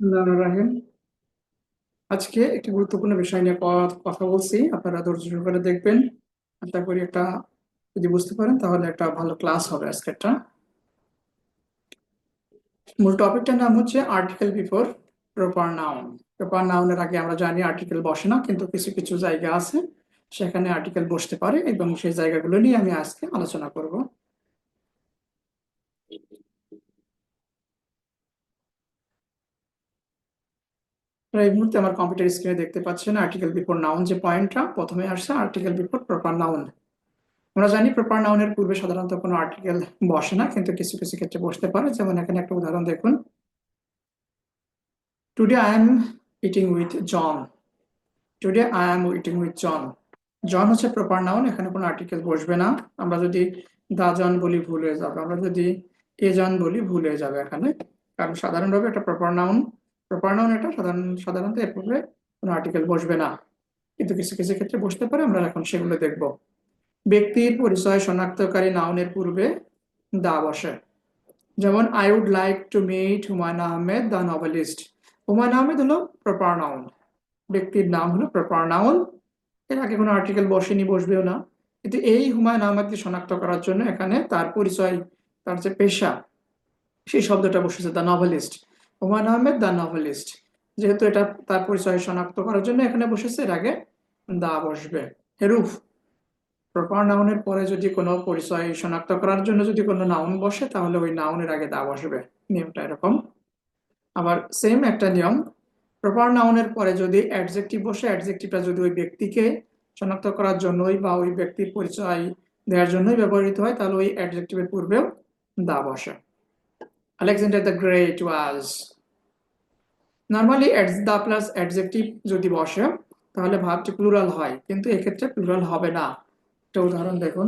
বিসমিল্লাহির রাহিম। আজকে একটি গুরুত্বপূর্ণ বিষয় নিয়ে কথা বলছি, আপনারা ধৈর্য সহকারে দেখবেন। আশা করি একটা, যদি বুঝতে পারেন তাহলে একটা ভালো ক্লাস হবে আজকেরটা। মূল টপিকটার নাম হচ্ছে article before proper noun. Proper নাউনের আগে আমরা জানি আর্টিকেল বসে না, কিন্তু কিছু কিছু জায়গা আছে সেখানে আর্টিকেল বসতে পারে, এবং সেই জায়গাগুলো নিয়ে আমি আজকে আলোচনা করব। এই মুহূর্তে আমার কম্পিউটার স্ক্রিনে দেখতে পাচ্ছেন আর্টিকেল বিফোর নাউন, যে পয়েন্টটা প্রথমে আসছে আর্টিকেল বিফোর প্রপার নাউন। আমরা জানি প্রপার নাউনের পূর্বে সাধারণত কোনো আর্টিকেল বসে না, কিন্তু কিছু কিছু ক্ষেত্রে বসতে পারে। যেমন এখানে একটা উদাহরণ দেখুন, today I am eating with John. Today I am eating with John. John হচ্ছে প্রপার নাউন, এখানে কোনো আর্টিকেল বসবে না। আমরা যদি দা জন বলি ভুল হয়ে যাবে, আমরা যদি এ জন বলি ভুল হয়ে যাবে এখানে, কারণ সাধারণভাবে এটা প্রপার নাউন। প্রপার নাউন এটা সাধারণত এর পূর্বে কোনো আর্টিকেল বসবে না, কিন্তু কিছু কিছু ক্ষেত্রে বসতে পারে, আমরা এখন সেগুলো দেখব। ব্যক্তির পরিচয় শনাক্তকারী নাউনের পূর্বে দা বসে। যেমন I would like to meet Humayun Ahmed the novelist. Humayun Ahmed হলো প্রপার নাউন, ব্যক্তির নাম হলো প্রপার নাউন। এর আগে কোনো আর্টিকেল বসেনি, বসবেও না। কিন্তু এই হুমায়ুন আহমেদকে শনাক্ত করার জন্য এখানে তার পরিচয়, তার যে পেশা, সেই শব্দটা বসেছে the novelist. Humayun Ahmed the novelist, যেহেতু এটা তার পরিচয় শনাক্ত করার জন্য এখানে বসেছে, এর আগে দা বসবে। হেরুফ, প্রপার নাউনের পরে যদি কোনো পরিচয় শনাক্ত করার জন্য যদি কোনো নাউন বসে, তাহলে ওই নাউনের আগে দা বসবে। নিয়মটা এরকম। আবার সেম একটা নিয়ম, প্রপার নাউনের পরে যদি অ্যাডজেক্টিভ বসে, অ্যাডজেক্টিভটা যদি ওই ব্যক্তিকে শনাক্ত করার জন্যই বা ওই ব্যক্তির পরিচয় দেওয়ার জন্যই ব্যবহৃত হয়, তাহলে ওই অ্যাডজেক্টিভের পূর্বেও দা বসে। Alexander the great was. Normally the plus adjective যদি বসে তাহলে ভাবটি প্লুরাল হয়, কিন্তু এক্ষেত্রে প্লুরাল হবে না। একটা উদাহরণ দেখুন,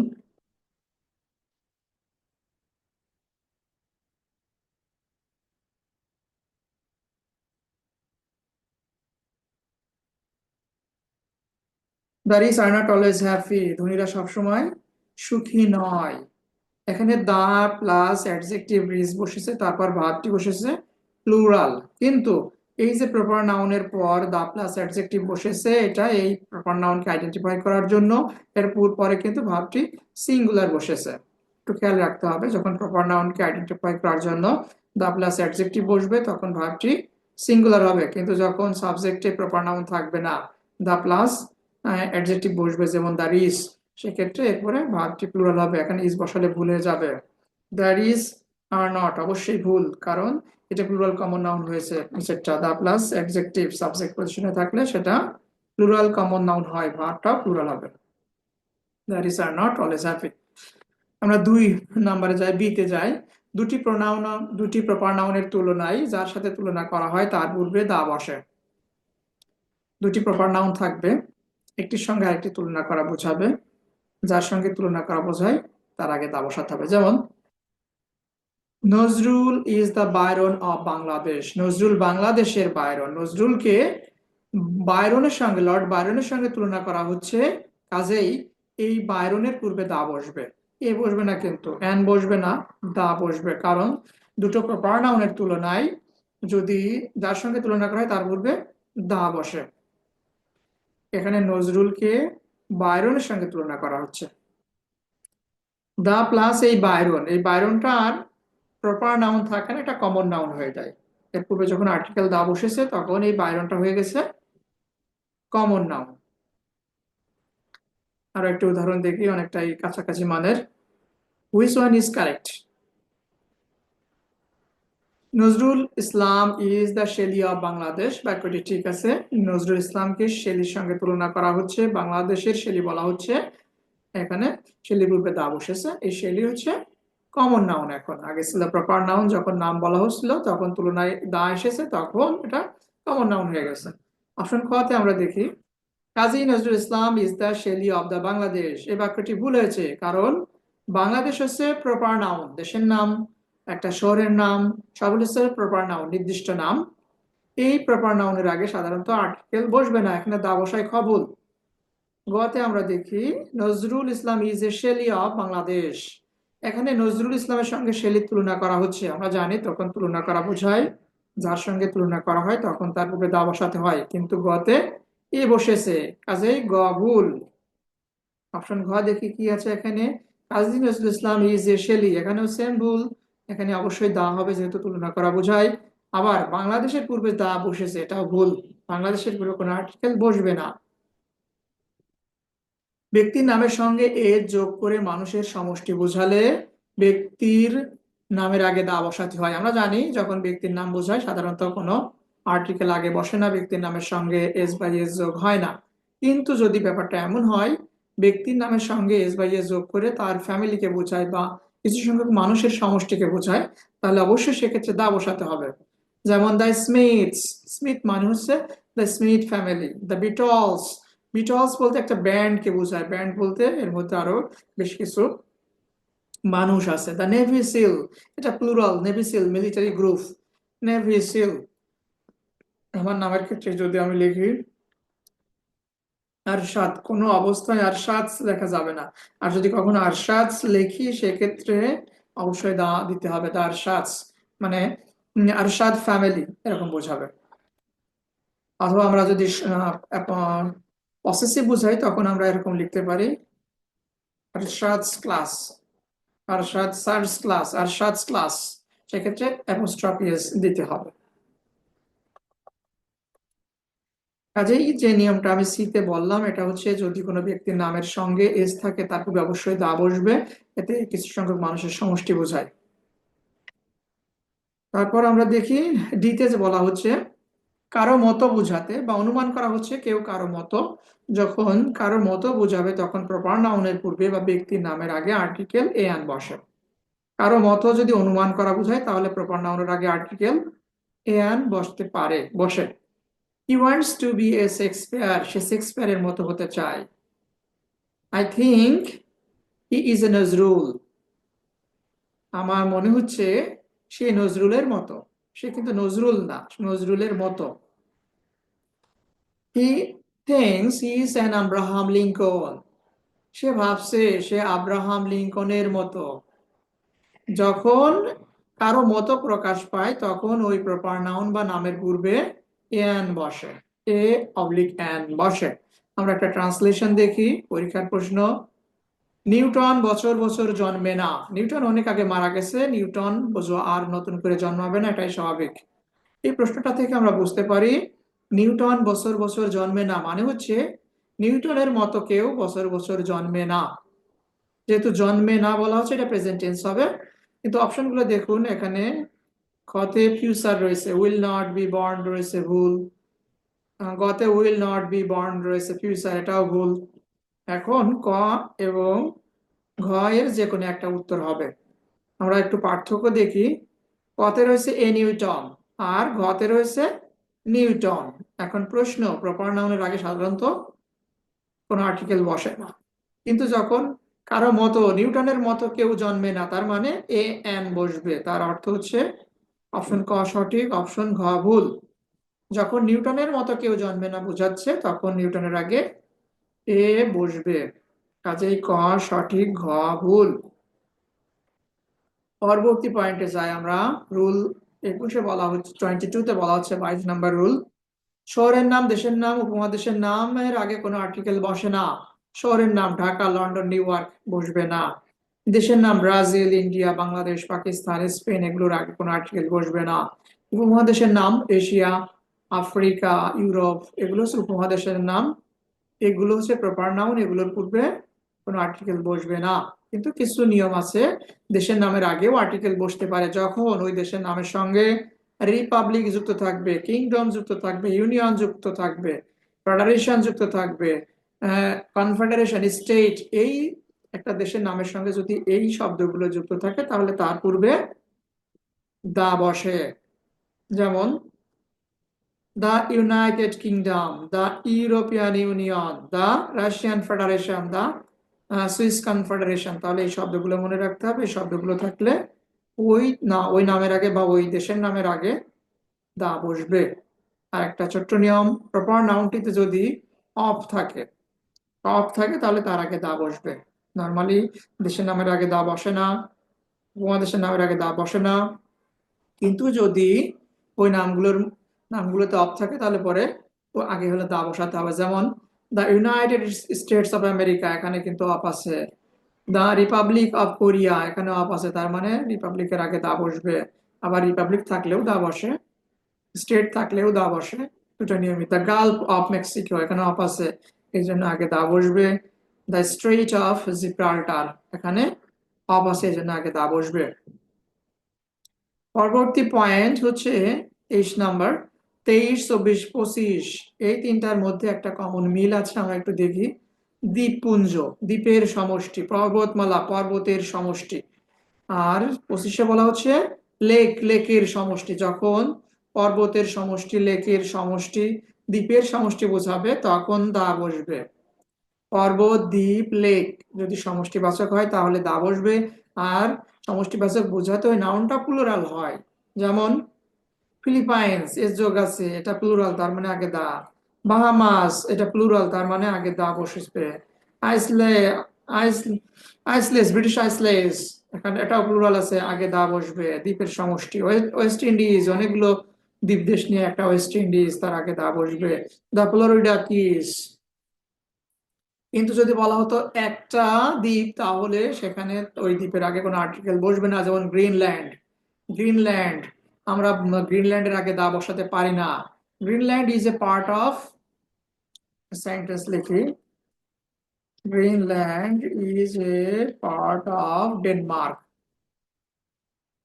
the rich are not always happy. ধনীরা সবসময় সুখী নয়। এখানে দা প্লাস অ্যাডজেক্টিভ রিচ বসেছে, তারপর ভার্বটি বসেছে প্লুরাল। কিন্তু এই যে প্রপার নাউনের পর দা প্লাস অ্যাডজেক্টিভ বসেছে, এটা এই প্রপার নাউনকে আইডেন্টিফাই করার জন্য। এর পরে কিন্তু ভার্বটি সিঙ্গুলার বসেছে। একটু খেয়াল রাখতে হবে, যখন প্রপার নাউনকে আইডেন্টিফাই করার জন্য দা প্লাস অ্যাডজেক্টিভ বসবে তখন ভার্বটি সিঙ্গুলার হবে, কিন্তু যখন সাবজেক্টে প্রপার নাউন থাকবে না, দা প্লাস অ্যাডজেক্টিভ বসবে, যেমন দ্য রিচ, সেক্ষেত্রে এরপরে ভার্বটি প্লুরাল হবে। এখানে ইজ বসালে ভুল হয়ে যাবে। দ্য রিচ আর নট অবশ্যই ভুল, কারণ এটা প্লুরাল কমন নাউন হয়েছে। নিচেরটা দা প্লাস অ্যাডজেক্টিভ সাবজেক্ট পজিশনে থাকলে সেটা প্লুরাল কমন নাউন হয়, ভার্বটা প্লুরাল হবে। The rich are not always happy. আমরা 2 নম্বরে যাই, বি তে যাই। দুটি প্রপার নাউনের তুলনায় যার সাথে তুলনা করা হয় তার পূর্বে দা বসে। দুটি প্রপার নাউন থাকবে, একটির সঙ্গে আরেকটি তুলনা করা বোঝাবে। যার সঙ্গে তুলনা করা বোঝায় তার আগে দা বসাতে হবে। যেমন Nazrul is the Byron of Bangladesh. Nazrul বাংলাদেশের বায়রন। নজরুলকে বায়রনের সঙ্গে, লর্ড বায়রনের সঙ্গে তুলনা করা হচ্ছে, কাজেই এই বায়রনের পূর্বে দা বসবে। এ বসবে না, কিন্তু এন বসবে না, দা বসবে। কারণ দুটো প্রপার নাউনের তুলনায় যদি যার সঙ্গে তুলনা করা হয় তার পূর্বে দা বসে। এখানে নজরুলকে বায়রনের সঙ্গে তুলনা করা হচ্ছে। দা প্লাস এই বায়রন, এই বায়রনটা আর প্রপার নাউন থাকে না, এটা কমন নাউন হয়ে যায়। এর পূর্বে যখন আর্টিকেল দা বসেছে তখন এই বায়রনটা হয়ে গেছে কমন নাউন। আরো একটা উদাহরণ দেখি, অনেকটাই কাছাকাছি মানের। Which one is correct? Nazrul Islam is the Shelley of Bangladesh. বাক্যটি ঠিক আছে। নজরুল ইসলামকে শেলির সঙ্গে তুলনা করা হচ্ছে, বাংলাদেশের শেলি বলা হচ্ছে। এখানে শেলি পূর্বে দা বসেছে, এই শেলি হচ্ছে কমন নাউন। এখন আগে ছিল প্রপার নাউন, যখন নাম বলা হচ্ছিল তখন তুলনায় দা এসেছে, তখন এটা কমন নাউন হয়ে গেছে। অপশন খ তে আমরা দেখি, Kazi Nazrul Islam is the Shelley of the Bangladesh. এই বাক্যটি ভুল হয়েছে, কারণ বাংলাদেশ হচ্ছে প্রপার নাউন, দেশের নাম, একটা শহরের নাম, সব হচ্ছে প্রপার নাউন, নির্দিষ্ট নাম। এই প্রপার নাউনের আগে সাধারণত আর্টিকেল বসবে না, এখানে দা বসায় খ ভুল। গোয়াতে আমরা দেখি Nazrul Islam is a Shelley of Bangladesh. এখানে নজরুল ইসলামের সঙ্গে শেলির তুলনা করা হচ্ছে। আমরা জানি তখন তুলনা করা বোঝায় যার সঙ্গে তুলনা করা হয় তখন তার পূর্বে দা বসাতে হয়, কিন্তু গতে এ বসেছে, কাজেই গ ভুল। অপশন ঘ দেখি কি আছে এখানে, কাজী Nazrul Islam is a Shelley, এখানেও সেম ভুল। এখানে অবশ্যই দা হবে যেহেতু তুলনা করা বোঝায়। আবার বাংলাদেশের পূর্বে দা বসেছে, এটাও ভুল, বাংলাদেশের পূর্বে কোনো আর্টিকেল বসবে না। ব্যক্তির নামের সঙ্গে এ যোগ করে মানুষের সমষ্টি বোঝালে ব্যক্তির নামের আগে দা বসাতে হয়। আমরা জানি যখন ব্যক্তির নাম বোঝায় সাধারণত কোনো আর্টিকেল আগে বসে না, ব্যক্তির নামের সঙ্গে এস বাই এস যোগ হয় না। কিন্তু যদি ব্যাপারটা এমন হয় ব্যক্তির নামের সঙ্গে এস বাই এস যোগ করে তার ফ্যামিলিকে বোঝায় বা কিছু সংখ্যক মানুষের সমষ্টিকে বোঝায়, তাহলে অবশ্যই সেক্ষেত্রে দা বসাতে হবে। যেমন দ্য স্মিথস, স্মিথ মানে হচ্ছে the Smith family. The Beatles, Beatles বলতে একটা ব্যান্ডকে বোঝায়, ব্যান্ড বলতে এর মধ্যে আরো বেশ কিছু মানুষ আছে। দ্য নেভি সিল, এটা plural, navy seal military group, navy seal. আমার নামের ক্ষেত্রে যদি আমি লিখি আরশাদ, কোনো অবস্থায় আরশাদ লেখা যাবে না। আর যদি কখনো আরশাদ লিখি সেক্ষেত্রে অবশ্যই দা দিতে হবে, দা আরশাদ মানে আরশাদ ফ্যামিলি এরকম বোঝাবে। অথবা আমরা যদি পসেসিভ বুঝাই তখন আমরা এরকম লিখতে পারি আরশাদস ক্লাস, আরশাদ স্যারস ক্লাস, আরশাদস ক্লাস, সেক্ষেত্রে অ্যাপোস্ট্রফি এস দিতে হবে। কাজেই যে নিয়মটা আমি সিতে বললাম এটা হচ্ছে যদি কোনো ব্যক্তির নামের সঙ্গে এস থাকে তারপরে অবশ্যই দা বসবে, এতে কিছু সংখ্যক মানুষের সমষ্টি বোঝায়। তারপর আমরা দেখি ডিতে যে বলা হচ্ছে কারো মতো বুঝাতে বা অনুমান করা হচ্ছে কেউ কারো মতো, যখন কারো মতো বুঝাবে তখন প্রপার নাউনের পূর্বে বা ব্যক্তির নামের আগে আর্টিকেল এ আন বসে। কারো মতো যদি অনুমান করা বোঝায় তাহলে প্রপার নাউনের আগে আর্টিকেল এ আন বসতে পারে, বসে। He wants to be a Shakespeare, সে শেক্সপিয়ারের মতো হতে চায়। I think he is a Nazrul, আমার মনে হচ্ছে সে নজরুলের মতো, সে কিন্তু নজরুল না, নজরুলের মতো। He thinks he is an Abraham Lincoln, সে ভাবছে সে আব্রাহাম লিঙ্কনের মতো। যখন কারো মতো প্রকাশ পায় তখন ওই প্রপার নাউন বা নামের পূর্বে এন বসে, এ অবলিক এন বসে। আমরা একটা ট্রান্সলেশন দেখি, পরীক্ষার প্রশ্ন। নিউটন বছর বছর জন্মে না, নিউটন অনেক আগে মারা গেছে, নিউটন বোঝো আর নতুন করে জন্মাবে না, এটাই স্বাভাবিক। এই প্রশ্নটা থেকে আমরা বুঝতে পারি নিউটন বছর বছর জন্মে না মানে হচ্ছে নিউটনের মতো কেউ বছর বছর জন্মে না। যেহেতু জন্মে না বলা হচ্ছে এটা প্রেজেন্ট টেন্স হবে। কিন্তু অপশনগুলো দেখুন, এখানে খতে ফিউচার রয়েছে, উইল নট বি বর্ন রয়েছে ভুল, গতে উইল নট বি বর্ন রয়েছে ফিউচার, এটাও ভুল। এখন ক এবং ঘ এর যে কোনো একটা উত্তর হবে। আমরা একটু পার্থক্য দেখি, কতে রয়েছে এ নিউটন আর ঘতে রয়েছে নিউটন। এখন প্রশ্ন, প্রপার নাউনের আগে সাধারণত কোনো আর্টিকেল বসে না, কিন্তু যখন কারো মতো নিউটনের মতো কেউ জন্মে না তার মানে এ এন বসবে, তার অর্থ হচ্ছে অপশন ক সঠিক, অপশন ঘ ভুল। যখন নিউটনের মতো কেউ জন্মে না বোঝাচ্ছে তখন নিউটনের আগে এ বসবে, কাজেই ক সঠিক, ঘ ভুল। পরবর্তী পয়েন্টে যাই আমরা। রুল 21-এ বলা হচ্ছে, 22-তে বলা হচ্ছে 22 নম্বর রুল, শহরের নাম, দেশের নাম, উপমহাদেশের নামের আগে কোনো আর্টিকেল বসে না। শহরের নাম ঢাকা, লন্ডন, নিউ ইয়র্ক বসবে না। দেশের নাম Brazil, India, Bangladesh, Pakistan, Spain, এগুলোর আগে কোনো আর্টিকেল বসবে না। উপমহাদেশের নাম এশিয়া, আফ্রিকা, ইউরোপ, এগুলো হচ্ছে উপমহাদেশের নাম, এগুলো হচ্ছে প্রপার নাউন, এগুলোর পূর্বে কোনো আর্টিকেল বসবে না। কিন্তু কিছু নিয়ম আছে, দেশের নামের আগেও আর্টিকেল বসতে পারে যখন ওই দেশের নামের সঙ্গে রিপাবলিক যুক্ত থাকবে, কিংডম যুক্ত থাকবে, ইউনিয়ন যুক্ত থাকবে, ফেডারেশন যুক্ত থাকবে, কনফেডারেশন, স্টেট, এই একটা দেশের নামের সঙ্গে যদি এই শব্দগুলো যুক্ত থাকে তাহলে তার পূর্বে দা বসে। যেমন the United kingdom, the European union, the Russian federation, the Swiss confederation, তাহলে এই শব্দগুলো মনে রাখতে হবে। এই শব্দগুলো থাকলে ওই নামের আগে বা ওই দেশের নামের আগে দা বসবে। আর একটা ছোট্ট নিয়ম, প্রপার নাউনটিতে যদি অফ থাকে, অফ থাকে তাহলে তার আগে দা বসবে। নর্মালি দেশের নামের আগে দা বসে না, উপমহাদেশের নামের আগে দা বসে না। কিন্তু যদি ওই নামগুলোতে অফ থাকে তাহলে পরে ও আগে হলে দা বসাতে হবে। যেমন the United states of America, এখানে কিন্তু অফ আছে। দ্য রিপাবলিক অফ কোরিয়া, এখানে অফ আছে, তার মানে রিপাবলিকের আগে দা বসবে। আবার রিপাবলিক থাকলেও দা বসে, স্টেট থাকলেও দা বসে, দুটো নিয়মিত। দ্য গালফ অফ মেক্সিকো, এখানে অফ আছে, এই জন্য আগে দা বসবে। দ্য স্ট্রেইট অফ জিব্রাল্টার, এখানে অফ আছে, এই জন্য আগে দা বসবে। পরবর্তী পয়েন্ট হচ্ছে 23 নাম্বার। 23, 24, 25 এই তিনটার মধ্যে একটা কমন মিল আছে, আমরা একটু দেখি। দ্বীপপুঞ্জ, দ্বীপের সমষ্টি। পর্বতমালা, পর্বতের সমষ্টি। আর 25-এ বলা হচ্ছে লেক, লেকের সমষ্টি। যখন পর্বতের সমষ্টি, লেকের সমষ্টি, দ্বীপের সমষ্টি বোঝাবে তখন দা বসবে। পর্বত, দ্বীপ, লেক যদি সমষ্টিবাচক হয় তাহলে দা বসবে। আর সমষ্টিবাচক বোঝাতে ওই নাউনটা প্লুরাল হয়। যেমন ফিলিপাইন্স, এস যোগ আছে, এটা প্লুরাল, তার মানে আগে দা। বাহামাস, এটা প্লুরাল, তার মানে আগে দা বসবে। আইসলে আইস আইসলেস, ব্রিটিশ আইসলেস, এখানে এটাও প্লুরাল আছে, আগে দা বসবে। দ্বীপের সমষ্টি। ওয়েস্ট ইন্ডিজ, অনেকগুলো দ্বীপ দেশ নিয়ে একটা ওয়েস্ট ইন্ডিজ, তার আগে দা বসবে। The Florida kiss. কিন্তু যদি বলা হতো একটা দ্বীপ, তাহলে সেখানে ওই দ্বীপের আগে কোনো আর্টিকেল বসবে না। যেমন গ্রিনল্যান্ড, গ্রিনল্যান্ড, আমরা গ্রিনল্যান্ডের আগে দা বসাতে পারি না। Greenland is a part of, sentence লিখি, Greenland is a part of Denmark.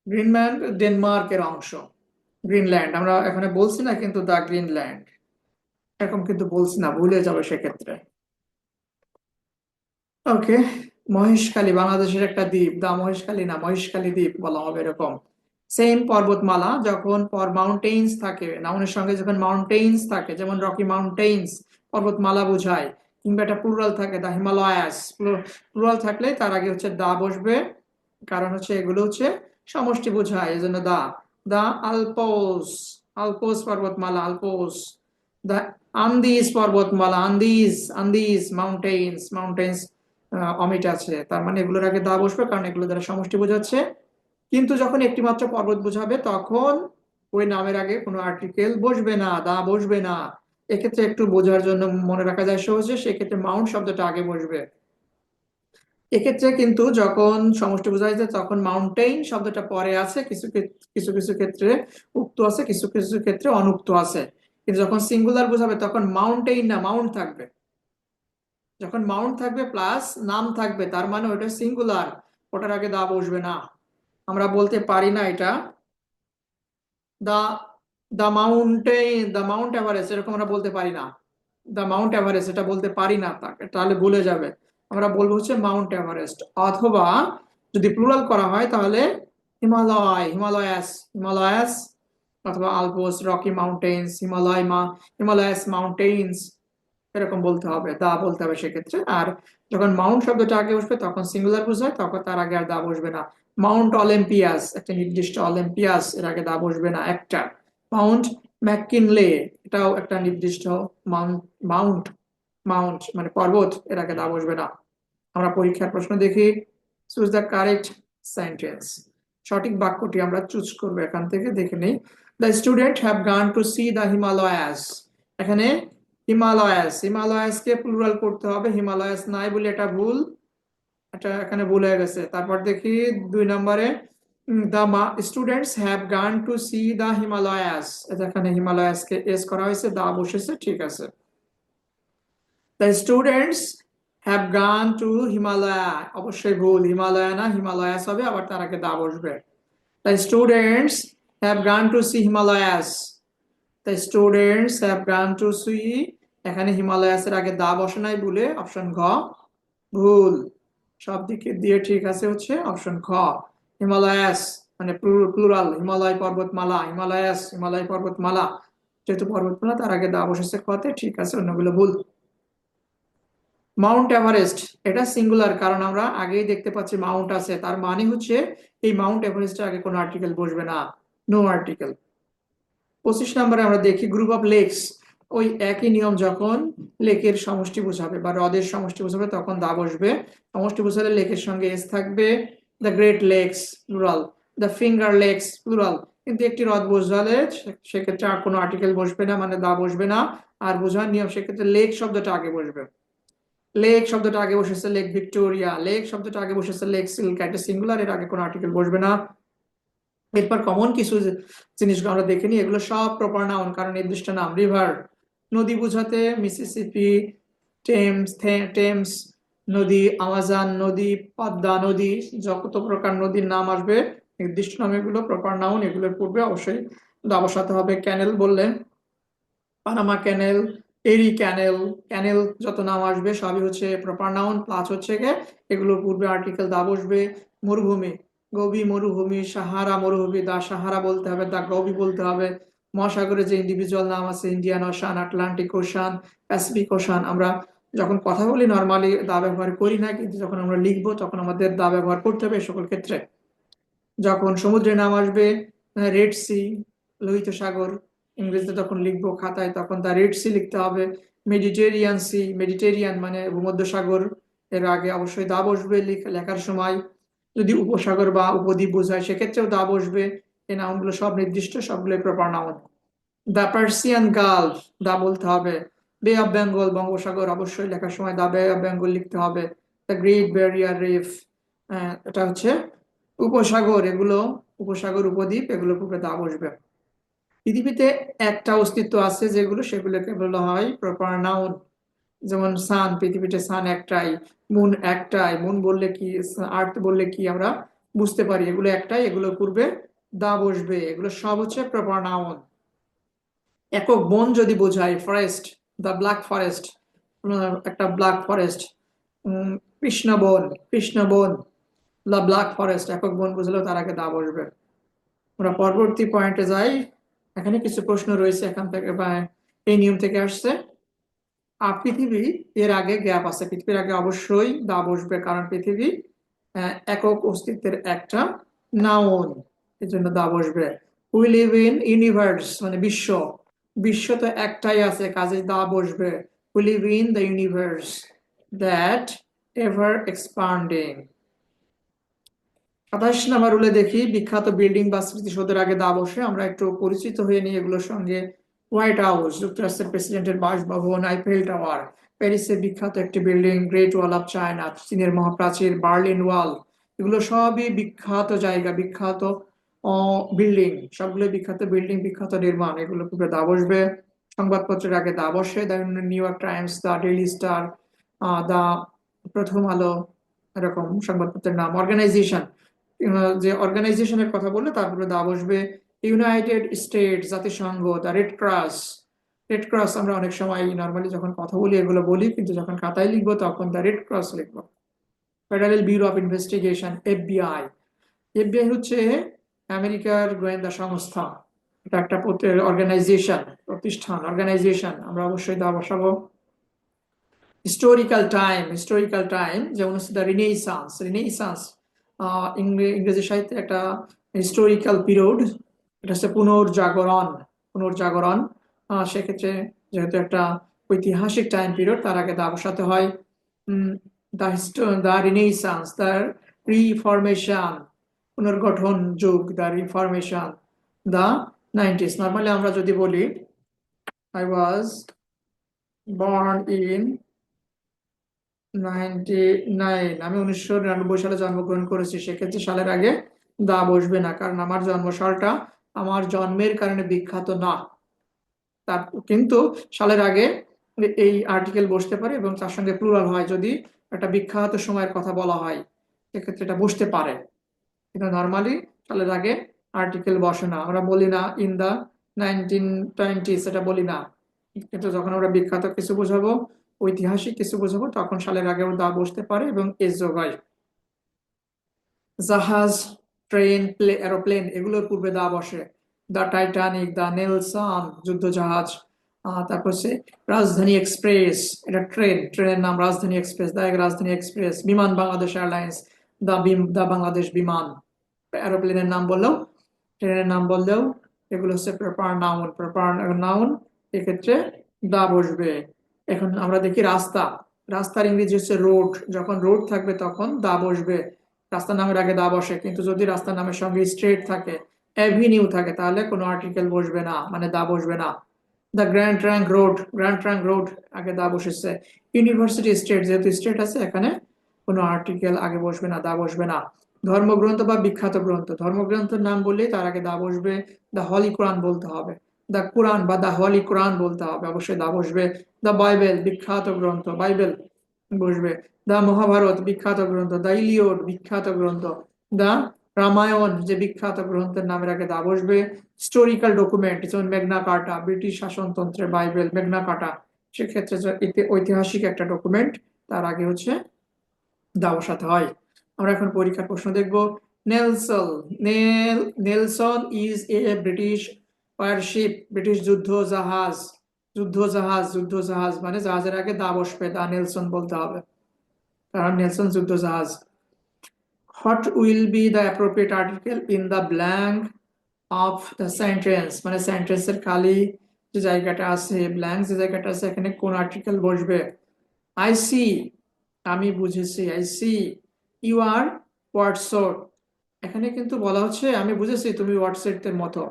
Greenland ডেনমার্কের অংশ। গ্রিনল্যান্ড আমরা এখানে বলছি না, কিন্তু দা গ্রিনল্যান্ড এরকম কিন্তু বলছি না, ভুলে যাবে সেক্ষেত্রে। ওকে। মহেশখালী বাংলাদেশের একটা দ্বীপ, দা মহেশখালী না, মহেশখালী দ্বীপ বলা হবে এরকম। সেম পর্বতমালা, যখন মাউন্টেইনস থাকে, নাউনের সঙ্গে যখন মাউন্টেইনস থাকে, যেমন রকি মাউন্টেইনস পর্বতমালা বোঝায়। কিংবা একটা প্লুরাল থাকে, দা হিমালয়াস, প্লুরাল থাকলে তার আগে হচ্ছে দা বসবে, কারণ হচ্ছে এগুলো হচ্ছে সমষ্টি বোঝায়, এই জন্য দা। দা আলপোস, আলপোস পর্বতমালা, আলপোস। দা আন্দিজ পর্বতমালা, আন্দিজ, আন্দিজ মাউন্টেইনস, মাউন্টেইনস অমিট আছে, তার মানে এগুলোর আগে দা বসবে, কারণ এগুলো দ্বারা সমষ্টি বোঝাচ্ছে। কিন্তু যখন একটি মাত্র পর্বত বোঝাবে তখন ওই নামের আগে কোনো আর্টিকেল বসবে না, দা বসবে না। এক্ষেত্রে একটু বোঝার জন্য মনে রাখা যায় সহজে, সেক্ষেত্রে মাউন্ট শব্দটা আগে বসবে। এক্ষেত্রে কিন্তু যখন সমষ্টি বোঝাইছে তখন মাউন্টেইন শব্দটা পরে আছে, কিছু কিছু কিছু ক্ষেত্রে উক্ত আছে, কিছু কিছু ক্ষেত্রে অনুক্ত আছে। কিন্তু যখন সিঙ্গুলার বোঝাবে তখন মাউন্টেইন না, মাউন্ট থাকবে। যখন মাউন্ট থাকবে প্লাস নাম থাকবে, তার মানে ওটা সিঙ্গুলার, ওটার আগে দা বসবে না। আমরা বলতে পারি না এটা দা দ্য মাউন্ট এভারেস্ট, এরকম আমরা বলতে পারি না। দ্য মাউন্ট এভারেস্ট এটা বলতে পারি না, তাকে তাহলে ভুলে যাবে। আমরা বলবো হচ্ছে মাউন্ট এভারেস্ট। অথবা যদি প্লুরাল করা হয় তাহলে হিমালয়, হিমালয়াস, হিমালয়াস। অথবা Alps, Rocky mountains, Himalayas mountains, এরকম বলতে হবে, দা বলতে হবে সেক্ষেত্রে। আর যখন মাউন্ট শব্দটা আগে বসবে তখন সিঙ্গুলার বোঝায়, তখন তার আগে আর দা বসবে না। মাউন্ট অলিম্পিয়াস, একটা নির্দিষ্ট অলিম্পিয়াস, এর আগে দা বসবে না একটা। মাউন্ট ম্যাককিনলে, এটাও একটা নির্দিষ্ট মাউন্ট, মাউন্ট, মাউন্ট মানে পর্বত, এর আগে দা বসবে না। আমরা পরীক্ষার প্রশ্ন দেখি। Choose the correct sentence. সঠিক বাক্যটি আমরা চুজ করবো এখান থেকে, দেখে নেই। The student have gone to see the Himalayas, এখানে হিমালয়াস, হিমালয়াস কে প্লুরাল করতে হবে, হিমালয়াস নাই বলে এটা ভুল, এটা এখানে ভুল হয়ে গেছে। তারপর দেখি 2 নম্বরে, the students have gone to see the Himalayas, এখানে হিমালয়াস কে এস করা হয়েছে, দা বসেছে, ঠিক আছে। The students have gone to Himalaya, অবশ্যই ভুল, হিমালয়া না, হিমালয়াস হবে, আবার তার আগে দা বসবে। The students have gone to see Himalayas, the students have gone to see, এখানে হিমালয়াস এর আগে দা বসে নাই বলে অপশন ঘ ভুল। সব দিকে দিয়ে ঠিক আছে হচ্ছে অপশন খ, হিমালয়াস মানে প্লুরাল, হিমালয় পর্বতমালা, হিমালয়াস হিমালয় পর্বতমালা, যেহেতু পর্বতমালা তার আগে দা বসেছে খতে, ঠিক আছে, অন্যগুলো ভুল। মাউন্ট এভারেস্ট, এটা সিঙ্গুলার, কারণ আমরা আগেই দেখতে পাচ্ছি মাউন্ট আছে, তার মানে হচ্ছে এই মাউন্ট এভারেস্টের আগে কোনো আর্টিকেল বসবে না, নো আর্টিকেল। 25 নম্বরে আমরা দেখি গ্রুপ অফ লেকস। ওই একই নিয়ম, যখন লেকের সমষ্টি বোঝাবে বা হ্রদের সমষ্টি বোঝাবে তখন দা বসবে। সমষ্টি বোঝালে লেকের সঙ্গে এস থাকবে। The great lakes plural, the finger lakes plural, কিন্তু একটি হ্রদ বোঝালে সেক্ষেত্রে আর কোনো আর্টিকেল বসবে না, মানে দা বসবে না। আর বোঝার নিয়ম, সেক্ষেত্রে লেক শব্দটা আগে বসবে। লেক শব্দটা আগে বসেছে লেক ভিক্টোরিয়া, লেক শব্দটা আগে বসেছে লেক সিল্কা, এটা সিঙ্গুলার, এর আগে কোনো আর্টিকেল বসবে না। এরপর কমন কিছু জিনিসগুলো আমরা দেখে নিই, এগুলো সব প্রপার নাউন, কারণ নির্দিষ্ট নাম। রিভার, নদী বোঝাতে মিসিসিপি, টেমস, টেমস নদী, আমাজন নদী, পদ্মা নদী, যত প্রকার নদীর নাম আসবে নির্দিষ্ট নাম, এগুলো প্রপার নাউন, এগুলোর পূর্বে অবশ্যই দা বসাতে হবে। ক্যানেল বললে পানামা ক্যানেল, এরি ক্যানেল, ক্যানেল যত নাম আসবে সবই হচ্ছে প্রপার নাউন, প্লাস হচ্ছে গিয়ে এগুলোর পূর্বে আর্টিকেল দা বসবে। মরুভূমি, গোবি মরুভূমি, সাহারা মরুভূমি, দা সাহারা বলতে হবে, দা গোবি বলতে হবে। মহাসাগরে যে ইন্ডিভিজুয়াল নাম আছে, Indian ocean, Atlantic ocean, Pacific ocean, আমরা যখন কথা বলি নর্মালি দা ব্যবহার করি না, কিন্তু যখন আমরা লিখবো তখন আমাদের দা ব্যবহার করতে হবে সকল ক্ষেত্রে। যখন সমুদ্রের নাম আসবে, রেড সি, লোহিত সাগর, ইংরেজিতে তখন লিখবো খাতায় তখন দা রেড সি লিখতে হবে। মেডিটেরিয়ান সি, মেডিটেরিয়ান মানে ভূমধ্যসাগর, এর আগে অবশ্যই দা বসবে লেখার সময়। যদি উপসাগর বা উপদ্বীপ বোঝায় সেক্ষেত্রেও দা বসবে। এই নাউনগুলো সব নির্দিষ্ট, সবগুলো প্রপার নাউন। দা পার্সিয়ান গালফ, দা বলতে হবে। বে অফ বেঙ্গল, বঙ্গোপসাগর, অবশ্যই লেখার সময় দা বে অফ বেঙ্গল লিখতে হবে। দ্য গ্রেট ব্যারিয়ার রিফ, এটা হচ্ছে উপসাগর, এগুলো উপসাগর উপদ্বীপ, এগুলোর উপরে দা বসবে। পৃথিবীতে একটা অস্তিত্ব আছে যেগুলো, সেগুলোকে বলা হয় প্রপার নাউন। যেমন সান, পৃথিবীতে সান একটাই, মুন একটাই, মুন বললে কি, আর্থ বললে কি আমরা বুঝতে পারি, এগুলো একটাই, এগুলোর পূর্বে দা বসবে, এগুলো সব হচ্ছে প্রপার নাউন। একক বন যদি বোঝায়, ফরেস্ট, দ্য ব্ল্যাক ফরেস্ট, একটা ব্ল্যাক ফরেস্ট, কৃষ্ণবন, কৃষ্ণবন, দ্য ব্ল্যাক ফরেস্ট, একক বন বুঝলেও তার আগে দা বসবে। আমরা পরবর্তী পয়েন্টে যাই। এখানে কিছু প্রশ্ন রয়েছে এখান থেকে, বা এই নিয়ম থেকে আসছে। আর পৃথিবী, এর আগে গ্যাপ আছে, পৃথিবীর আগে অবশ্যই দা বসবে, কারণ পৃথিবী একক অস্তিত্বের একটা নাউন, এই জন্য দা বসবে। উই লিভ ইন ইউনিভার্স মানে বিশ্ব, বিশ্ব তো একটাই আছে, কাজে দা বসবে। We live in the universe that ever expanding. 27 নম্বর রুলে দেখি, বিখ্যাত বিল্ডিং বা স্মৃতিসৌধের আগে দা বসে। আমরা একটু পরিচিত হয়ে নিই এগুলোর সঙ্গে। হোয়াইট হাউস, যুক্তরাষ্ট্রের প্রেসিডেন্টের বাসভবন। আইফেল টাওয়ার, প্যারিসের বিখ্যাত একটি building. Great wall of China, চীনের মহাপ্রাচীর। বার্লিন ওয়াল, এগুলো সবই বিখ্যাত জায়গা, বিখ্যাত বিল্ডিং, সবগুলো বিখ্যাত বিল্ডিং, বিখ্যাত নির্মাণ, এগুলো পূর্বে দা বসবে। সংবাদপত্রের আগে দা বসে, the New York Times, the Daily Star, the Prothom Alo, এরকম সংবাদপত্রের নাম। অর্গানাইজেশন, যে অর্গানাইজেশনের কথা বললে তারপরে দা বসবে। ইউনাইটেড স্টেট, জাতিসংঘ। The red cross, red cross আমরা অনেক সময় নর্মালি যখন কথা বলি এগুলো বলি, কিন্তু যখন খাতায় লিখবো তখন দ্য রেড ক্রস লিখবো। Federal bureau of investigation, FBI, FBI হচ্ছে আমেরিকার গোয়েন্দা সংস্থা, এটা একটা অর্গানাইজেশন, প্রতিষ্ঠান, অর্গানাইজেশন, আমরা অবশ্যই দা বসাবো। হিস্টোরিক্যাল টাইম, হিস্টোরিক্যাল টাইম যেমন হচ্ছে দ্য রিনেসান্স, রিনেসান্স ইংরেজি সাহিত্যে একটা হিস্টোরিক্যাল পিরিয়ড, এটা হচ্ছে পুনর্জাগরণ, পুনর্জাগরণ। সেক্ষেত্রে যেহেতু একটা ঐতিহাসিক টাইম পিরিয়ড, তার আগে দা বসাতে হয়। দ্য রিনেসান্স, দ্য রিফরমেশন, পুনর্গঠন যুগ, the reformation. The 90s, normally আমরা যদি বলি আই ওয়াজ বর্ন ইন 99, আমি 1999 সালে জন্মগ্রহণ করেছি, সেক্ষেত্রে সালের আগে দা বসবে না, কারণ আমার জন্মসালটা আমার জন্মের কারণে বিখ্যাত না। তার কিন্তু সালের আগে এই আর্টিকেল বসতে পারে, এবং তার সঙ্গে প্লুরাল হয়, যদি একটা বিখ্যাত সময়ের কথা বলা হয় সেক্ষেত্রে এটা বসতে পারে, কিন্তু নর্মালি সালের আগে আর্টিকেল বসে না। আমরা বলি না ইন দা 1920, সেটা বলি না, কিন্তু যখন আমরা বিখ্যাত কিছু বোঝাবো, ঐতিহাসিক কিছু বোঝাবো, তখন সালের আগেও দা বসতে পারে এবং এস যোগায়। জাহাজ, ট্রেন, এরোপ্লেন, এগুলোর পূর্বে দা বসে। দা টাইটানিক, দা নেলসন, যুদ্ধ জাহাজ। তারপর হচ্ছে রাজধানী এক্সপ্রেস, এটা ট্রেন, ট্রেনের নাম রাজধানী এক্সপ্রেস, দা রাজধানী এক্সপ্রেস। বিমান, বাংলাদেশ এয়ারলাইন্স, দা বাংলাদেশ বিমান। এরোপ্লেনের নাম বললেও, ট্রেনের নাম বললেও, এগুলো হচ্ছে প্রপার নাউন, প্রপার নাউন, এক্ষেত্রে দা বসবে। এখন আমরা দেখি রাস্তা, রাস্তার ইংরেজি হচ্ছে রোড, যখন রোড থাকবে তখন দা বসবে, রাস্তার নামের আগে দা বসে। কিন্তু যদি রাস্তার নামের সঙ্গে স্ট্রেট থাকে, অ্যাভিনিউ থাকে তাহলে কোনো আর্টিকেল বসবে না, মানে দা বসবে না। দ্য গ্র্যান্ড ট্রাঙ্ক রোড, আগে দা বসেছে। ইউনিভার্সিটি স্টেট, যেহেতু স্টেট আছে এখানে কোনো আর্টিকেল আগে বসবে না, দা বসবে না। ধর্মগ্রন্থ বা বিখ্যাত গ্রন্থ, ধর্মগ্রন্থের নাম বললেই তার আগে দা বসবে। দ্য হলি কোরআন বলতে হবে, দ্য কোরআন বা দ্য হলি কোরআন বলতে হবে, অবশ্যই দা বসবে। দ্য বাইবেল, বিখ্যাত গ্রন্থ, বাইবেল বসবে। দ্য মহাভারত, বিখ্যাত গ্রন্থ। দ্য ইলিয়ড, বিখ্যাত গ্রন্থ। দ্য রামায়ণ, যে বিখ্যাত গ্রন্থের নামের আগে দা বসবে। হিস্টোরিক্যাল ডকুমেন্ট, যেমন মেঘনা কার্টা, ব্রিটিশ শাসনতন্ত্রের বাইবেল মেঘনা কার্টা, সেক্ষেত্রে ঐতিহাসিক একটা ডকুমেন্ট, তার আগে হচ্ছে দা বসাতে হয়। আমরা এখন পরীক্ষার প্রশ্ন দেখব। Nelson Nelson is a British warship, British যুদ্ধ জাহাজ মানে জাহাজের আগে দা বসবে, দা নেলসন বলতে হবে, কারণ নেলসন যুদ্ধ জাহাজ। What will be the appropriate article in the blank of the sentence, মানে সেন্টেন্সের খালি যে জায়গাটা আছে, ব্ল্যাঙ্ক যে জায়গাটা আছে, এখানে কোন আর্টিকেল বসবে? আই সি, আমি বুঝেছি। I see you are WhatsApp, এখানে কিন্তু বলা হচ্ছে আমি বুঝেছি তুমি হোয়াটসঅ্যাপের মতো।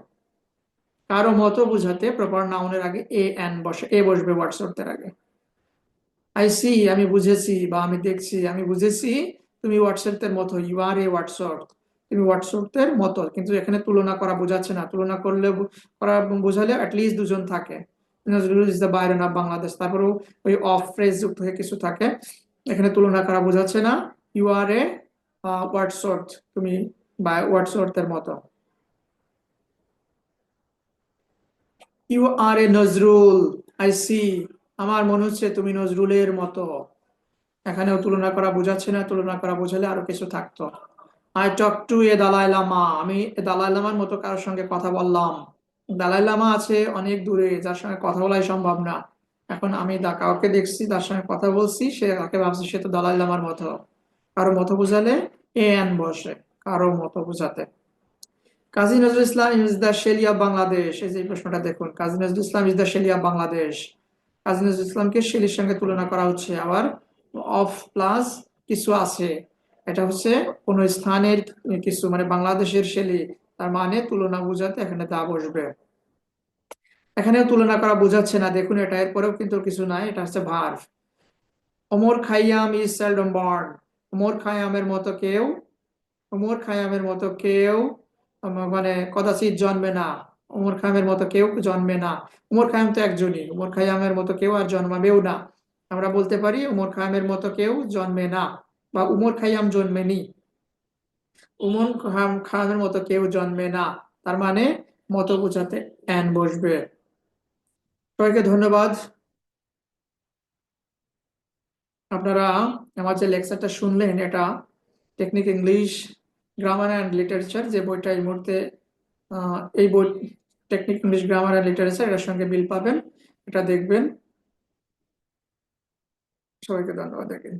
কারো মতো বুঝাতে প্রপার নাউনের আগে এ এন বসে, এ বসবে হোয়াটসঅ্যাপের আগে। আই সি, আমি বুঝেছি বা আমি দেখছি, আমি বুঝেছি তুমি হোয়াটসঅ্যাপের মতো, ইউ আর এ হোয়াটসঅ্যাপ, তুমি হোয়াটসঅ্যাপের মতো। কিন্তু এখানে তুলনা করা বোঝাচ্ছে না, তুলনা করলে করা বোঝালে অ্যাটলিস্ট দুজন থাকে। Nazrul is the Byron of Bangladesh, তারপরেও ওই অফ ফ্রেজ যুক্ত হয়ে কিছু থাকে, এখানে তুলনা করা বোঝাচ্ছে না। ইউ আর এ হোয়াটসঅ্যাপ, তুমি বা হোয়াটসঅ্যাপের মতো। You are a Nazrul, I see, আমার মনে হচ্ছে তুমি নজরুলের মতো। এখানেও তুলনা করা বোঝাচ্ছে না, তুলনা করা বোঝালে আরো কিছু থাকতো। আই টক টু এ দালাই লামা, আমি দালাই লামার মতো কারোর সঙ্গে কথা বললাম। দালাই লামা আছে অনেক দূরে, যার সঙ্গে কথা বলাই সম্ভব না। এখন আমি কাউকে দেখছি, তার সঙ্গে কথা বলছি, সে কাকে ভাবছি সে তো দালাই লামার মতো। কারো মতো বোঝালে এ এন বসে, কারো মতো বোঝাতে। Kazi Nazrul Islam is the Shelley of Bangladesh, এই যে প্রশ্নটা দেখুন, Kazi Nazrul Islam is the Shelley of Bangladesh. Kazi Nazrul ইসলামকে শেলির সঙ্গে তুলনা করা হচ্ছে, আবার অফ প্লাস কিছু আছে, এটা হচ্ছে কোন স্থানের কিছু, মানে বাংলাদেশের শেলি, তার মানে তুলনা বোঝাতে এখানে দা বসবে। এখানেও তুলনা করা বোঝাচ্ছে না, দেখুন এটা, এরপরেও কিন্তু কিছু নাই, এটা হচ্ছে verb. Omar Khayyam is seldom born, Omar খাইয়ামের মতো কেউ, ওমর খাইয়ামের মতো কেউ মানে কদাচিৎ জন্মে না। ওমর খাইয়ামের মতো কেউ জন্মে না। ওমর খাইয়াম তো একজনই, ওমর খাইয়ামের মতো কেউ আর জন্মাবেও না। আমরা বলতে পারি ওমর খাইয়ামের মতো কেউ জন্মে না, বা উমর খাইয়াম জন্মেনি, খাইয়ামের মতো কেউ জন্মে না, তার মানে মতো বোঝাতে এন বসবে। সবাইকে ধন্যবাদ। আপনারা আমার যে লেকচারটা শুনলেন, এটা technique English grammar and literature, যে বইটা এই মুহূর্তে এই বই, technique English grammar and literature, এর সঙ্গে বিল পাবেন, এটা দেখবেন। সবাইকে ধন্যবাদ। দেখেন।